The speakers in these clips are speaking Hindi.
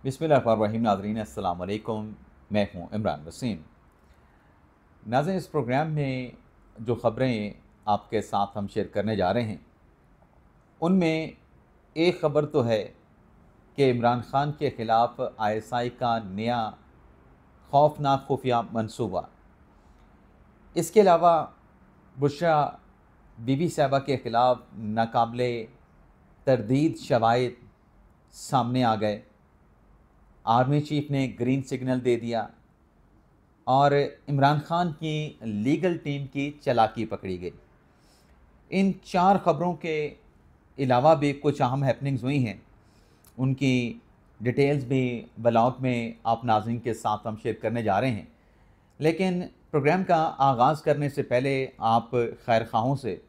बिस्मिल्लाहिर्रहमानिर्रहीम। नाज़रीन अस्सलाम वालेकुम, मैं हूँ इमरान वसीम। नाज़रीन, इस प्रोग्राम में जो ख़बरें आपके साथ हम शेयर करने जा रहे हैं, उनमें एक ख़बर तो है कि इमरान खान के ख़िलाफ़ आईएसआई का नया खौफनाक खुफिया मंसूबा। इसके अलावा बुशरा बीबी साहिबा के ख़िलाफ़ नाकाबिले तरदीद शवाहिद सामने आ गए। आर्मी चीफ ने ग्रीन सिग्नल दे दिया और इमरान खान की लीगल टीम की चालाकी पकड़ी गई। इन चार ख़बरों के अलावा भी कुछ अहम हैपनिंग्स हुई हैं, उनकी डिटेल्स भी ब्लॉग में आप नाज़रीन के साथ हम शेयर करने जा रहे हैं। लेकिन प्रोग्राम का आगाज़ करने से पहले आप खैर ख़वाहों से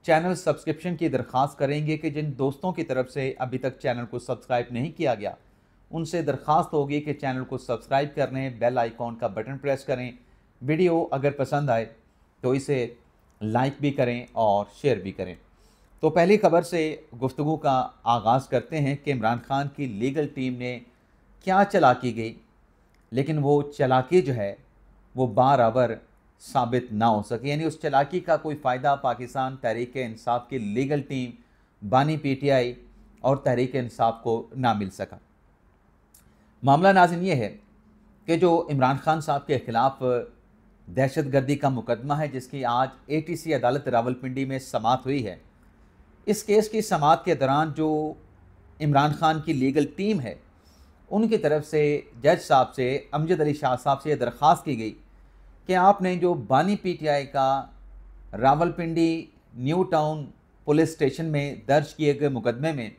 चैनल सब्सक्रिप्शन की दरख्वास्त करेंगे कि जिन दोस्तों की तरफ से अभी तक चैनल को सब्सक्राइब नहीं किया गया, उनसे दरख्वास्त होगी कि चैनल को सब्सक्राइब कर लें, बेल आइकॉन का बटन प्रेस करें। वीडियो अगर पसंद आए तो इसे लाइक भी करें और शेयर भी करें। तो पहली खबर से गुफ्तगू का आगाज़ करते हैं कि इमरान खान की लीगल टीम ने क्या चालाकी की, लेकिन वो चालाकी जो है वो बारआवर साबित ना हो सके। यानी उस चालाकी का कोई फ़ायदा पाकिस्तान तहरीक इंसाफ की लीगल टीम, बानी पीटीआई और तहरीक इंसाफ को ना मिल सका। मामला नाज़रीन ये है कि जो इमरान खान साहब के ख़िलाफ़ दहशतगर्दी का मुकदमा है, जिसकी आज एटीसी अदालत रावलपिंडी में समाअत हुई है, इस केस की समाअत के दौरान जो इमरान खान की लीगल टीम है, उनकी तरफ से जज साहब से, अमजद अली शाह साहब से यह दरख्वास्त की गई कि आपने जो बानी पीटीआई का Rawalpindi new town police station में दर्ज किए गए मुकदमे में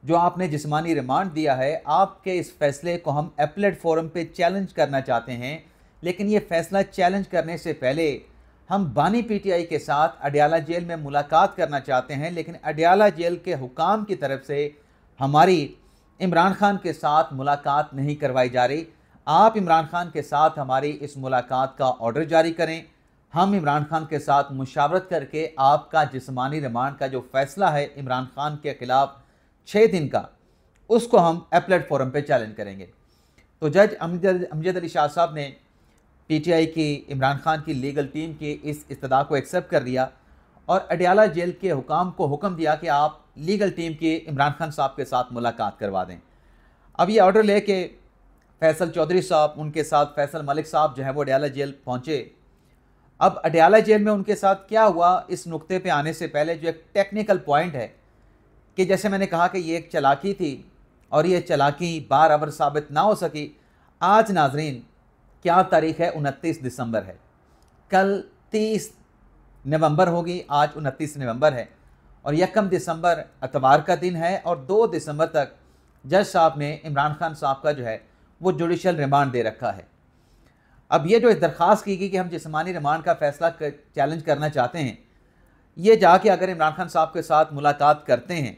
जो आपने जिस्मानी रिमांड दिया है, आपके इस फैसले को हम एपलेट फोरम पे चैलेंज करना चाहते हैं। लेकिन ये फैसला चैलेंज करने से पहले हम बानी पीटीआई के साथ अडयाला जेल में मुलाकात करना चाहते हैं, लेकिन अडयाला जेल के हुकाम की तरफ से हमारी इमरान खान के साथ मुलाकात नहीं करवाई जा रही। आप इमरान खान के साथ हमारी इस मुलाकात का ऑर्डर जारी करें। हम इमरान खान के साथ मुशावरत करके आपका जिस्मानी रिमांड का जो फैसला है इमरान खान के ख़िलाफ़ 6 दिन का, उसको हम एपलेट फोरम पे चैलेंज करेंगे। तो जज अमजद अली शाह साहब ने पीटीआई की इमरान खान की लीगल टीम की इस इस्तदा को एक्सेप्ट कर लिया और अडयाला जेल के हुकाम को हुक्म दिया कि आप लीगल टीम की इमरान खान साहब के साथ मुलाकात करवा दें। अब ये ऑर्डर लेके फैसल चौधरी साहब, उनके साथ फैसल मलिक साहब जो है वो अडयाला जेल पहुँचे। अब अडयाला जेल में उनके साथ क्या हुआ, इस नुक्ते पे आने से पहले जो एक टेक्निकल पॉइंट है कि जैसे मैंने कहा कि ये एक चालाकी थी और ये चालाकी बारआवर साबित ना हो सकी। आज नाजरीन क्या तारीख है? 29 दिसंबर है। कल 30 नवंबर होगी, आज 29 नवंबर है और 1 दिसंबर इतवार का दिन है और 2 दिसंबर तक जज साहब ने इमरान खान साहब का जो है वो जुडिशल रिमांड दे रखा है। अब ये जो दरख्वास्त की गई कि हम जिस्मानी रिमांड का फैसला चैलेंज करना चाहते हैं, ये जाके अगर इमरान खान साहब के साथ मुलाकात करते हैं,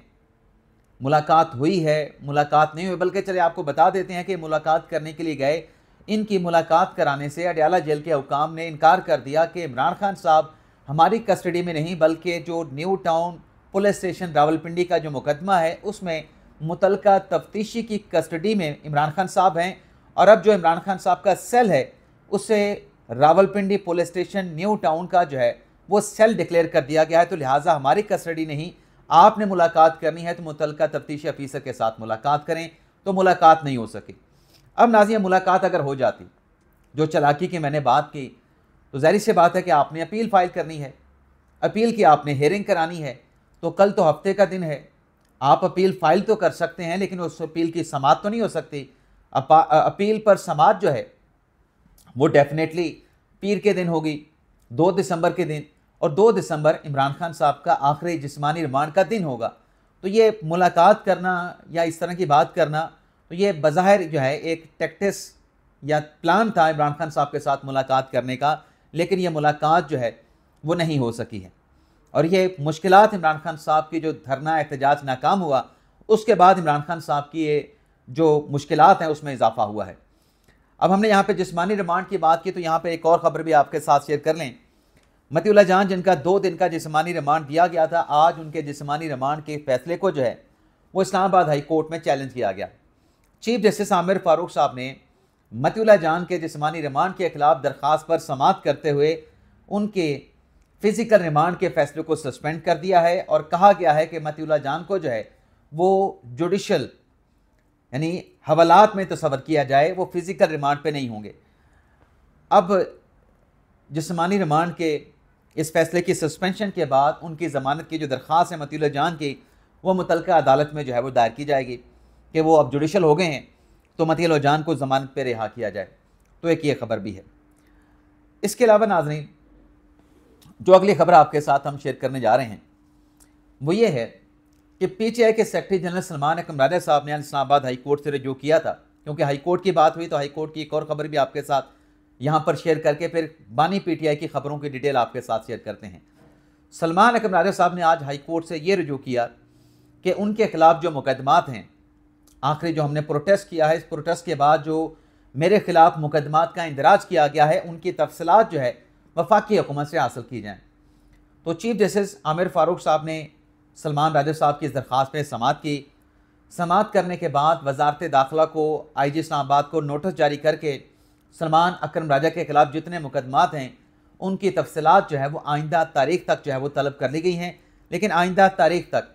मुलाकात हुई है, मुलाकात नहीं हुई, बल्कि चलिए आपको बता देते हैं कि मुलाकात करने के लिए गए, इनकी मुलाकात कराने से अडयाला जेल के हुकाम ने इनकार कर दिया कि इमरान खान साहब हमारी कस्टडी में नहीं, बल्कि जो new town police station Rawalpindi का जो मुकदमा है उसमें मुतलका तफ्तीशी की कस्टडी में इमरान खान साहब हैं। और अब जो इमरान खान साहब का सेल है उसे Rawalpindi police station new town का जो है वो सेल डिक्लेयर कर दिया गया है, तो लिहाजा हमारी कस्टडी नहीं, आपने मुलाकात करनी है तो मुतलका तफ्तीशी अफीसर के साथ मुलाकात करें। तो मुलाकात नहीं हो सकी। अब नाज़रीन, मुलाकात अगर हो जाती, जो चालाकी की मैंने बात की, तो ज़ाहिर सी बात है कि आपने अपील फाइल करनी है, अपील की आपने हेयरिंग करानी है। तो कल तो हफ्ते का दिन है, आप अपील फाइल तो कर सकते हैं लेकिन उस अपील की समाअत तो नहीं हो सकती। अपील पर समाअत जो है वो डेफिनेटली पीर के दिन होगी, 2 दिसंबर के दिन, और 2 दिसंबर इमरान खान साहब का आखिरी जिस्मानी रिमांड का दिन होगा। तो ये मुलाकात करना या इस तरह की बात करना, तो ये बज़ाहिर जो है एक टैक्टिस या प्लान था इमरान खान साहब के साथ मुलाकात करने का, लेकिन ये मुलाकात जो है वो नहीं हो सकी है। और ये मुश्किलात इमरान खान साहब की, जो धरना एहतजाज नाकाम हुआ, उसके बाद इमरान खान साहब की ये जो मुश्किलात हैं उसमें इजाफा हुआ है। अब हमने यहाँ पे जिस्मानी रिमांड की बात की, तो यहाँ पे एक और ख़बर भी आपके साथ शेयर कर लें। मतीउल्लाह जान, जिनका 2 दिन का जिस्मानी रिमांड दिया गया था, आज उनके जिस्मानी रिमांड के फैसले को जो है वो इस्लामाबाद हाई कोर्ट में चैलेंज किया गया। चीफ जस्टिस आमिर फारूक साहब ने मतीउल्लाह जान के जिस्मानी रिमांड के खिलाफ दरख्वास्त पर समाअत करते हुए उनके फ़िज़िकल रिमांड के फ़ैसले को सस्पेंड कर दिया है और कहा गया है कि मतीउल्लाह जान को जो है वो जुडिशल यानी हवालात में तस्वर किया जाए, वो फ़िज़िकल रिमांड पे नहीं होंगे। अब जिस्मानी रिमांड के इस फैसले की सस्पेंशन के बाद उनकी ज़मानत की जो दरख्वास्त है मतीउल्लाह जान की, वो मुतल्लिका अदालत में जो है वो दायर की जाएगी कि वो अब जुडिशल हो गए हैं तो मतीउल्लाह जान को ज़मानत पे रिहा किया जाए। तो एक ये ख़बर भी है। इसके अलावा नाज़रीन, जो अगली ख़बर आपके साथ हम शेयर करने जा रहे हैं वो ये है कि PTI के सेक्रेटरी जनरल सलमान अकरम राजा साहब ने इस्लामाबाद हाई कोर्ट से रजू किया था। क्योंकि हाई कोर्ट की बात हुई तो हाई कोर्ट की एक और ख़बर भी आपके साथ यहाँ पर शेयर करके फिर बानी PTI की ख़बरों की डिटेल आपके साथ शेयर करते हैं। सलमान अकरम राजा साहब ने आज हाई कोर्ट से ये रजू किया कि उनके ख़िलाफ़ जो मुकदमात हैं, आखिरी जो हमने प्रोटेस्ट किया है, इस प्रोटेस्ट के बाद जो मेरे ख़िलाफ़ मुकदमात का इंदराज किया गया है, उनकी तफसीलात जो है वफाकी हुकूमत से हासिल की जाएँ। तो चीफ जस्टिस आमिर फारूक साहब ने सलमान राजा साहब की इस दरख्वास्त पर समाअत की। समाअत करने के बाद वजारत दाखिला को IG इस्लामाबाद को नोटिस जारी करके सलमान अकरम राजा के ख़िलाफ़ जितने मुकदमात हैं उनकी तफसीलात जो है वो आइंदा तारीख तक जो है वो तलब कर ली गई हैं। लेकिन आइंदा तारीख तक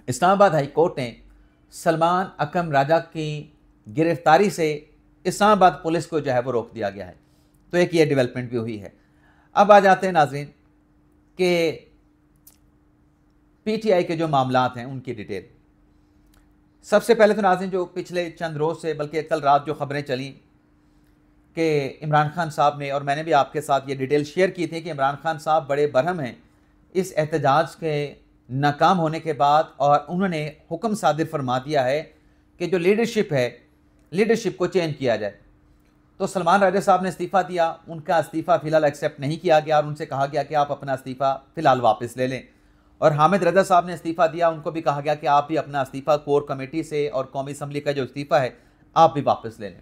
इस्लामाबाद हाई कोर्ट ने सलमान अकरम राजा की गिरफ्तारी से इस्लामाबाद पुलिस को जो है वो रोक दिया गया है। तो एक ये डेवलपमेंट भी हुई है। अब आ जाते हैं नाज़रीन कि PTI के जो मामलात हैं उनकी डिटेल। सबसे पहले तो नाज़रीन, जो पिछले चंद रोज़ से बल्कि कल रात जो ख़बरें चली कि इमरान खान साहब ने, और मैंने भी आपके साथ ये डिटेल शेयर की थी कि इमरान खान साहब बड़े बरहम हैं इस एहतजाज के नाकाम होने के बाद, और उन्होंने हुक्म सादिर फरमा दिया है कि जो लीडरशिप है, लीडरशिप को चेंज किया जाए। तो सलमान राजा साहब ने इस्तीफ़ा दिया, उनका इस्तीफ़ा फ़िलहाल एक्सेप्ट नहीं किया गया और उनसे कहा गया कि आप अपना इस्तीफ़ा फ़िलहाल वापस ले लें। और हामिद रज़ा साहब ने इस्तीफ़ा दिया, उनको भी कहा गया कि आप भी अपना इस्तीफ़ा कोर कमेटी से और कौमी असम्बली का जो इस्तीफ़ा है आप भी वापस ले लें।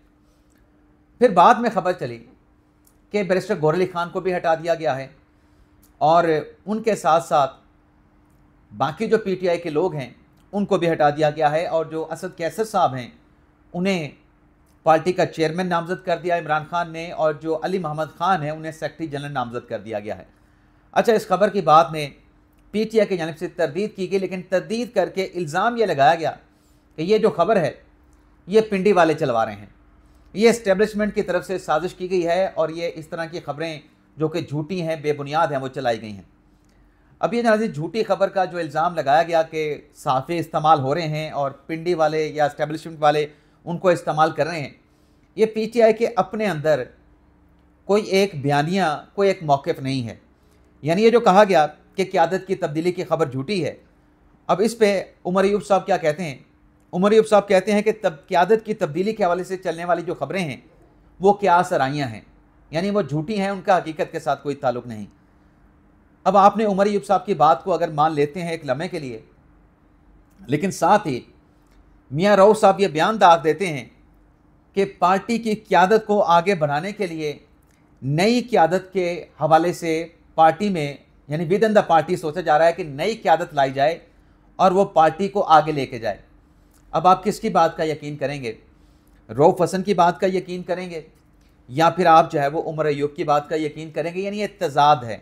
फिर बाद में ख़बर चली कि बैरिस्टर गौहर अली ख़ान को भी हटा दिया गया है और उनके साथ साथ बाकी जो PTI के लोग हैं उनको भी हटा दिया गया है। और जो असद कैसर साहब हैं उन्हें पार्टी का चेयरमैन नामज़द कर दिया इमरान खान ने, और जो अली मोहम्मद ख़ान है उन्हें सेक्रेटरी जनरल नामज़द कर दिया गया है। अच्छा, इस खबर की बाद में PTI की जानिब से तरदीद की गई, लेकिन तरदीद करके इल्ज़ाम ये लगाया गया कि ये जो खबर है ये पिंडी वाले चलवा रहे हैं, ये इस्टेब्लिशमेंट की तरफ से साजिश की गई है और ये इस तरह की खबरें जो कि झूठी हैं, बेबुनियाद हैं, वो चलाई गई हैं। अब ये नाज़रीन, झूठी खबर का जो इल्ज़ाम लगाया गया कि सहाफ़ी इस्तेमाल हो रहे हैं और पिंडी वाले या इस्टेब्लिशमेंट वाले उनको इस्तेमाल कर रहे हैं, ये PTI के अपने अंदर कोई एक बयानिया, कोई एक मौक़िफ़ नहीं है। यानी ये जो कहा गया कि क़यादत की तब्दीली की खबर झूठी है, अब इस पे उमर अयूब साहब क्या कहते हैं? उमर अयूब साहब कहते हैं कि क़यादत की तब्दीली के हवाले से चलने वाली जो खबरें हैं वो क्या सराइयाँ हैं, यानी वो झूठी हैं, उनका हकीकत के साथ कोई ताल्लुक़ नहीं। अब आपने उमर अयूब साहब की बात को अगर मान लेते हैं एक लम्हे के लिए, लेकिन साथ ही मियाँ रऊफ़ साहब ये बयान दाग देते हैं कि पार्टी की क़यादत को आगे बढ़ाने के लिए नई क़यादत के हवाले से पार्टी में, यानी विद इन द पार्टी सोचा जा रहा है कि नई क़यादत लाई जाए और वो पार्टी को आगे लेके जाए। अब आप किसकी बात का यकीन करेंगे? रऊफ़ हसन की बात का यकीन करेंगे या फिर आप जो है वो उमर अयूब की बात का यकीन करेंगे? यानी ये तज़ाद है,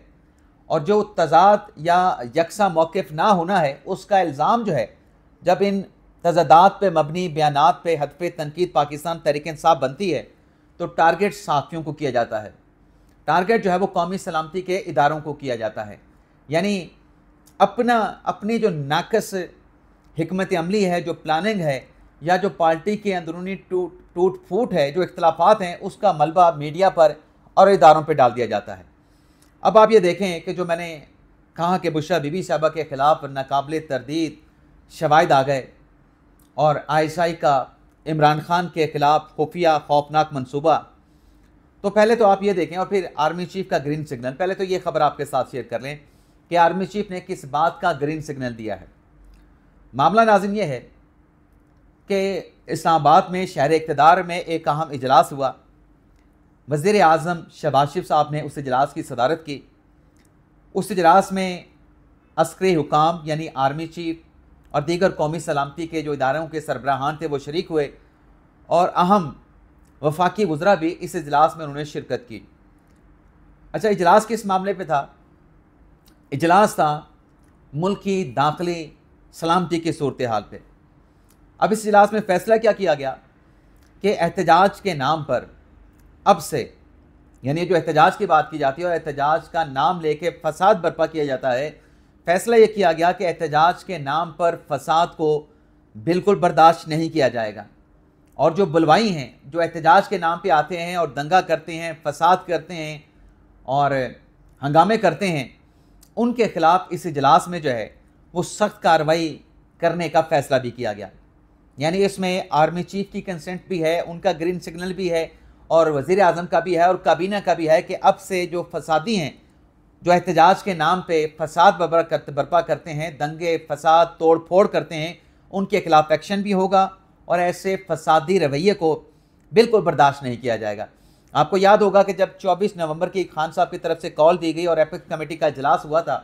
और जो तज़ाद या यकसा मौक़िफ़ ना होना है उसका इल्ज़ाम जो है, जब इन तज़ादात पे मबनी बयानात पे हदफ़ तनकीद पाकिस्तान तहरीक इंसाफ बनती है तो टारगेट साथियों को किया जाता है, टारगेट जो है वो कौमी सलामती के इदारों को किया जाता है। यानी अपनी जो नाकस हिकमत अमली है, जो प्लानिंग है, या जो पार्टी के अंदरूनी टूट फूट है, जो इख्तलाफात हैं, उसका मलबा मीडिया पर और इदारों पर डाल दिया जाता है। अब आप ये देखें कि जो मैंने कहा कि बुशरा बीबी साहबा के ख़िलाफ़ नाकाबिल तरदीद शवाहिद आ गए और ISI का इमरान खान के ख़िलाफ़ खुफिया खौफनाक मनसूबा, तो पहले तो आप ये देखें, और फिर आर्मी चीफ़ का ग्रीन सिग्नल। पहले तो ये ख़बर आपके साथ शेयर कर लें कि आर्मी चीफ़ ने किस बात का ग्रीन सिग्नल दिया है। मामला नाज़रीन ये है कि इस्लामाबाद में शहर इक़्तिदार में एक अहम इजलास हुआ। वज़ीर आज़म शहबाज शरीफ साहब ने उस इजलास की सदारत की। उस इजलास में अस्करी हुकाम यानी आर्मी चीफ़ और दीगर कौमी सलामती के जो इदारों के सरबराहान थे वो शरीक हुए और अहम वफाकी वज़रा भी इस इजलास में उन्होंने शिरकत की। अच्छा, इजलास किस मामले पे था? इजलास था मुल्क की दाखिली सलामती की सूरत हाल पे। अब इस इजलास में फ़ैसला क्या किया गया कि एहतजाज के नाम पर अब से, यानी जो एहतजाज की बात की जाती है और एहतजाज का नाम लेके फसाद बर्पा किया जाता है, फ़ैसला ये किया गया कि एहतजाज के नाम पर फसाद को बिल्कुल बर्दाश्त नहीं किया जाएगा और जो बुलवाई हैं, जो एहतजाज के नाम पे आते हैं और दंगा करते हैं, फसाद करते हैं और हंगामे करते हैं, उनके ख़िलाफ़ इस इजलास में जो है वो सख्त कार्रवाई करने का फ़ैसला भी किया गया। यानी इसमें आर्मी चीफ की कंसेंट भी है, उनका ग्रीन सिग्नल भी है और वज़ीर आज़म का भी है और काबीना का भी है कि अब से जो फसादी हैं, जो एहतजाज के नाम पे फसाद बर्पा करते हैं, दंगे फसाद तोड़ फोड़ करते हैं, उनके खिलाफ एक्शन भी होगा और ऐसे फसादी रवैये को बिल्कुल बर्दाश्त नहीं किया जाएगा। आपको याद होगा कि जब 24 नवंबर की खान साहब की तरफ से कॉल दी गई और एपिक्स कमेटी का इजलास हुआ था,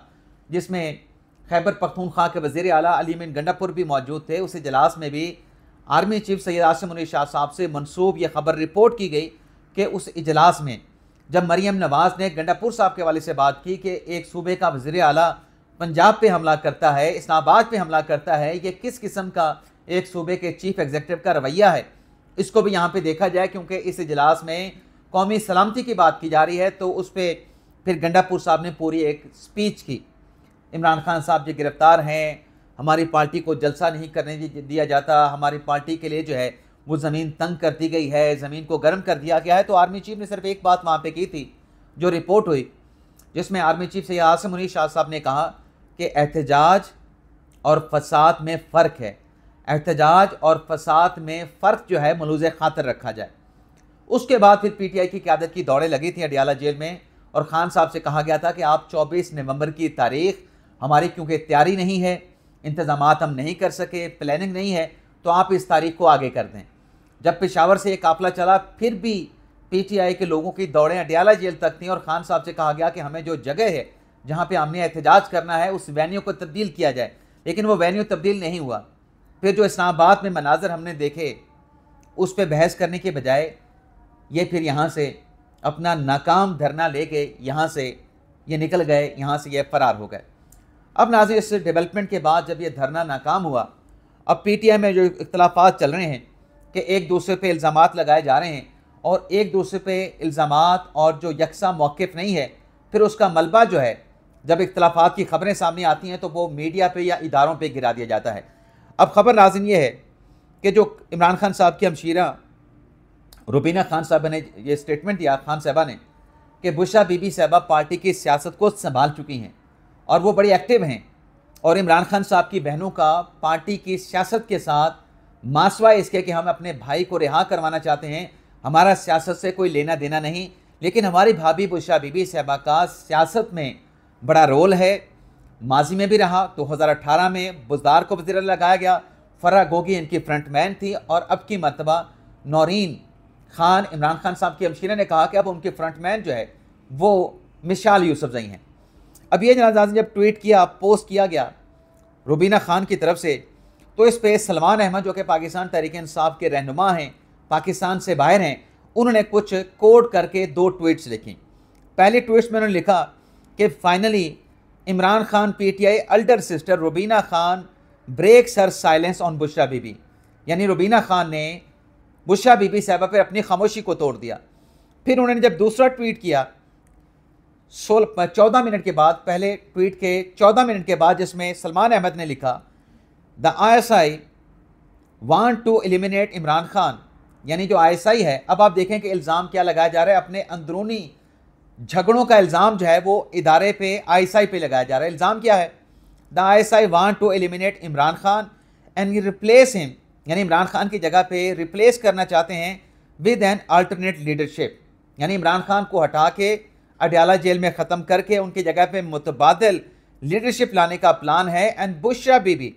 जिसमें खैबर पख्तूनख्वा के वज़ीर आला अली मीन गंडापुर भी मौजूद थे, उस इजलास में भी आर्मी चीफ सैयद आसिम मुनीर शाह साहब से मनसूब ये खबर रिपोर्ट की गई कि उस इजलास में जब मरियम नवाज़ ने गंडापुर साहब के हवाले से बात की कि एक सूबे का वज़ीर आला पंजाब पे हमला करता है, इस्लामाबाद पे हमला करता है, ये किस किस्म का एक सूबे के चीफ एग्जीक्यूटिव का रवैया है, इसको भी यहाँ पे देखा जाए। क्योंकि इस इजलास में कौमी सलामती की बात की जा रही है, तो उस पर फिर गंडापुर साहब ने पूरी एक स्पीच की। इमरान खान साहब जो गिरफ़्तार हैं, हमारी पार्टी को जलसा नहीं करने दिया जाता, हमारी पार्टी के लिए जो है वो ज़मीन तंग कर दी गई है, ज़मीन को गर्म कर दिया गया है। तो आर्मी चीफ ने सिर्फ एक बात वहाँ पे की थी, जो रिपोर्ट हुई, जिसमें आर्मी चीफ सैयद आसिम मुनीर शाह साहब ने कहा कि एहतजाज और फसाद में फ़र्क है, एहतजाज और फसाद में फ़र्क जो है मलूज़ खातर रखा जाए। उसके बाद फिर PTI की क़यादत की दौड़ें लगी थी अडियाला जेल में और खान साहब से कहा गया था कि आप 24 नवंबर की तारीख़, हमारी क्योंकि तैयारी नहीं है, इंतज़ामात हम नहीं कर सके, प्लानिंग नहीं है, तो आप इस तारीख़ को आगे कर दें। जब पेशावर से ये काफ़िला चला, फिर भी PTI के लोगों की दौड़ें अडियाला जेल तक थीं और खान साहब से कहा गया कि हमें जो जगह है जहाँ पे हमने एहतजाज करना है, उस वेन्यू को तब्दील किया जाए, लेकिन वो वेन्यू तब्दील नहीं हुआ। फिर जो इस्लामाबाद में मनाजर हमने देखे, उस पर बहस करने के बजाय ये फिर यहाँ से अपना नाकाम धरना लेके यहाँ से ये निकल गए, यहाँ से ये फ़रार हो गए। अब नाज़रीन, इस डेवलपमेंट के बाद जब ये धरना नाकाम हुआ, अब PTI में जो इख्तलाफात चल रहे हैं कि एक दूसरे पे इल्ज़ामात लगाए जा रहे हैं और एक दूसरे पे इल्ज़ामात और जो यकसा मौक़िफ़ नहीं है, फिर उसका मलबा जो है, जब इख्तलाफात की ख़बरें सामने आती हैं तो वो मीडिया पे या इदारों पे गिरा दिया जाता है। अब ख़बर नाज़रीन ये है कि जो इमरान खान साहब की हमशीरा रुबीना खान साहबा ने ये स्टेटमेंट दिया, खान साहबा ने, कि बुशरा बीबी साहबा पार्टी की सियासत को संभाल चुकी हैं और वो बड़ी एक्टिव हैं और इमरान खान साहब की बहनों का पार्टी की सियासत के साथ मासवा इसके कि हम अपने भाई को रिहा करवाना चाहते हैं, हमारा सियासत से कोई लेना देना नहीं, लेकिन हमारी भाभी बुशरा बीबी साहबा का सियासत में बड़ा रोल है, माजी में भी रहा। 2018 में बुज़दार को वज़ीर लगाया गया, फर्रा गोगी इनकी फ्रंटमैन थी और अब की मरतबा नौरीन खान, इमरान खान साहब की हमशीरा ने कहा कि अब उनके फ्रंटमैन जो है वो मिशाल यूसुफजई हैं। अब ये नाज़रीन जब ट्वीट किया, पोस्ट किया गया रुबीना खान की तरफ से, तो इस पे सलमान अहमद जो कि पाकिस्तान तहरीक इंसाफ के रहनुमा हैं, पाकिस्तान से बाहर हैं, उन्होंने कुछ कोड करके 2 ट्वीट्स लिखी। पहले ट्वीट्स में उन्होंने लिखा कि finally Imran Khan PTI elder sister Rubina Khan breaks her silence on Bushra Bibi, यानी रुबीना खान ने बुशरा बीबी साहबा पर अपनी खामोशी को तोड़ दिया। फिर उन्होंने जब दूसरा ट्वीट किया 14 मिनट के बाद, पहले ट्वीट के 14 मिनट के बाद, जिसमें सलमान अहमद ने लिखा the ISI want to eliminate Imran Khan, यानी जो ISI है, अब आप देखें कि इल्ज़ाम क्या लगाया जा रहा है, अपने अंदरूनी झगड़ों का इल्ज़ाम जो है वो इदारे पे ISI पे लगाया जा रहा है। इल्ज़ाम क्या है? The ISI want to eliminate Imran Khan and replace him, यानी इमरान खान की जगह पे रिप्लेस करना चाहते हैं विद एन अल्टरनेट लीडरशिप, यानी इमरान खान को हटा के अडियाला जेल में ख़त्म करके उनकी जगह पे मुतबादिल लीडरशिप लाने का प्लान है। And Bushra Bibi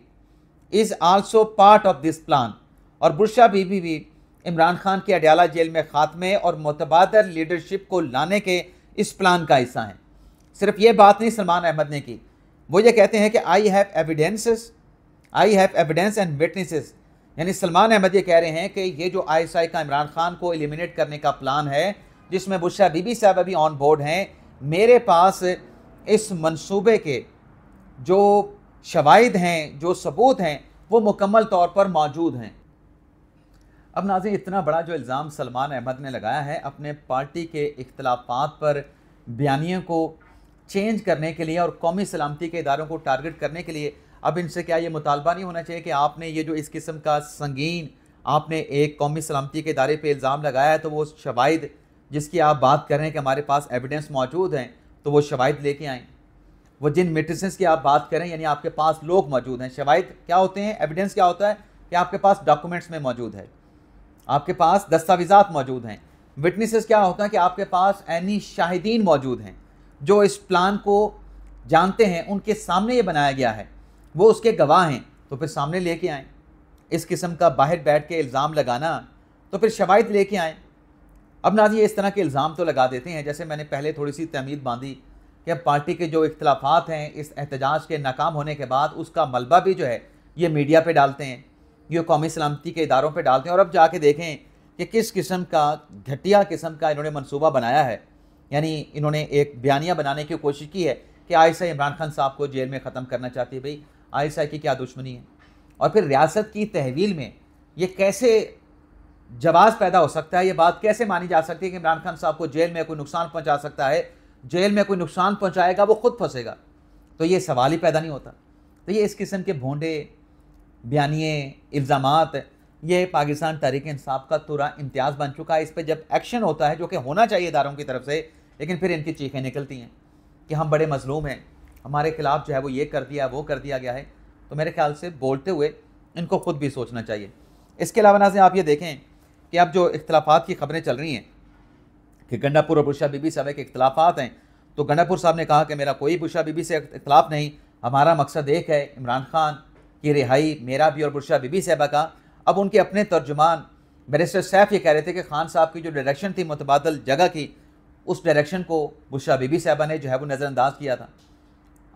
is also part of this plan, और बुशरा बीबी भी इमरान खान के अडियाला जेल में खात्मे और मुतबादिल लीडरशिप को लाने के इस प्लान का हिस्सा हैं। सिर्फ ये बात नहीं सलमान अहमद ने की, वो ये कहते हैं कि I have evidences, I have evidence and witnesses, यानी सलमान अहमद ये कह रहे हैं कि ये जो ISI का इमरान खान को एलिमिनेट करने का प्लान है, जिसमें बुशरा बीबी साहब अभी ऑन बोर्ड हैं, मेरे पास इस मंसूबे के जो शवाहिद हैं, जो सबूत हैं, वो मुकम्मल तौर पर मौजूद हैं। अब नाज़रीन, इतना बड़ा जो इल्ज़ाम सलमान अहमद ने लगाया है अपने पार्टी के इख्तलाफात पर बयानियों को चेंज करने के लिए और कौमी सलामती के इदारों को टारगेट करने के लिए, अब इनसे क्या ये मुतालबा नहीं होना चाहिए कि आपने ये जो इस किस्म का संगीन आपने एक कौमी सलामती के इदारे पे इल्ज़ाम लगाया है, तो वो शवाहिद जिसकी आप बात कर रहे हैं कि हमारे पास एविडेंस मौजूद हैं, तो वो शवाहिद लेके आएँ। वो जिन विटनेसेस की आप बात करें, यानी आपके पास लोग मौजूद हैं। शवाहिद क्या होते हैं, एविडेंस क्या होता है कि आपके पास डॉक्यूमेंट्स में मौजूद है, आपके पास दस्तावेज़ात मौजूद हैं। विटनेसेस क्या होता है कि आपके पास ऐनी शाहिदीन मौजूद हैं जो इस प्लान को जानते हैं, उनके सामने ये बनाया गया है, वो उसके गवाह हैं, तो फिर सामने लेके आएँ। इस किस्म का बाहर बैठ के इल्ज़ाम लगाना, तो फिर शवाहिद लेके आएँ। अब नाज़रीन, इस तरह के इल्ज़ाम तो लगा देते हैं, जैसे मैंने पहले थोड़ी सी तमीद बांधी कि अब पार्टी के जो इख्तलाफात हैं इस एहतजाज के नाकाम होने के बाद उसका मलबा भी जो है ये मीडिया पे डालते हैं, ये कौमी सलामती के इदारों पे डालते हैं, और अब जाके देखें कि किस किस्म का घटिया किस्म का इन्होंने मनसूबा बनाया है। यानी इन्होंने एक बयानिया बनाने की कोशिश की है कि ISI इमरान खान साहब को जेल में ख़त्म करना चाहती है। भाई ISI की क्या दुश्मनी है? और फिर रियासत की तहवील में ये कैसे जवाज़ पैदा हो सकता है, ये बात कैसे मानी जा सकती है कि इमरान खान साहब को जेल में कोई नुकसान पहुँचा सकता है? जेल में कोई नुकसान पहुँचाएगा वो खुद फंसेगा, तो ये सवाल ही पैदा नहीं होता। तो ये इस किस्म के भोंडे बयानिए इल्ज़ामात, ये पाकिस्तान तहरीक इंसाफ का पूरा इम्तियाज़ बन चुका है। इस पर जब एक्शन होता है, जो कि होना चाहिए इदारों की तरफ से, लेकिन फिर इनकी चीखें निकलती हैं कि हम बड़े मज़लूम हैं, हमारे खिलाफ जो है वो ये कर दिया, वो कर दिया गया है। तो मेरे ख्याल से बोलते हुए इनको खुद भी सोचना चाहिए। इसके अलावा नाज़रीन, आप ये देखें कि अब जो इख्तलाफात की खबरें चल रही हैं कि गंडापुर और बुशरा बीबी साहब के इख्तलाफात हैं, तो गंडापुर साहब ने कहा कि मेरा कोई बुशरा बीबी से इख्तलाफ नहीं, हमारा मकसद एक है, इमरान खान की रिहाई, मेरा भी और बुशरा बीबी साहबा का। अब उनके अपने तर्जुमान बैरिस्टर सैफ ये कह रहे थे कि खान साहब की जो डायरेक्शन थी मुतबादल जगह की, उस डायरेक्शन को बुशरा बीबी साहबा ने जो है वो नज़रअंदाज किया था।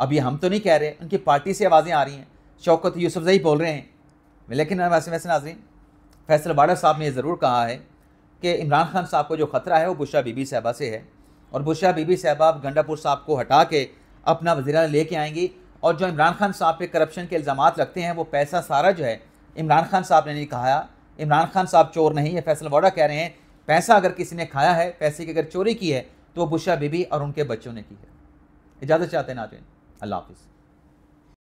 अब ये हम तो नहीं कह रहे, उनकी पार्टी से आवाज़ें आ रही हैं, शौकत यूसुफजई बोल रहे हैं। लेकिन वैसे नाज़रीन, फैसल वाडा साहब ने ज़रूर कहा है कि इमरान खान साहब को जो ख़तरा है वो बुशरा बीबी साहबा से है, और बुशरा बीबी साहबा गंडापुर साहब को हटा के अपना वज़ीर लेके आएंगी, और जो इमरान खान साहब पे करप्शन के इल्ज़ामात लगते हैं वो पैसा सारा जो है इमरान खान साहब ने नहीं खाया। इमरान खान साहब चोर नहीं है, फैसल वाडा कह रहे हैं पैसा अगर किसी ने खाया है, पैसे की अगर चोरी की है, तो बुशरा बीबी और उनके बच्चों ने की है। इजाज़त चाहते हैं नाज़रीन, अल्लाह हाफ़िज़।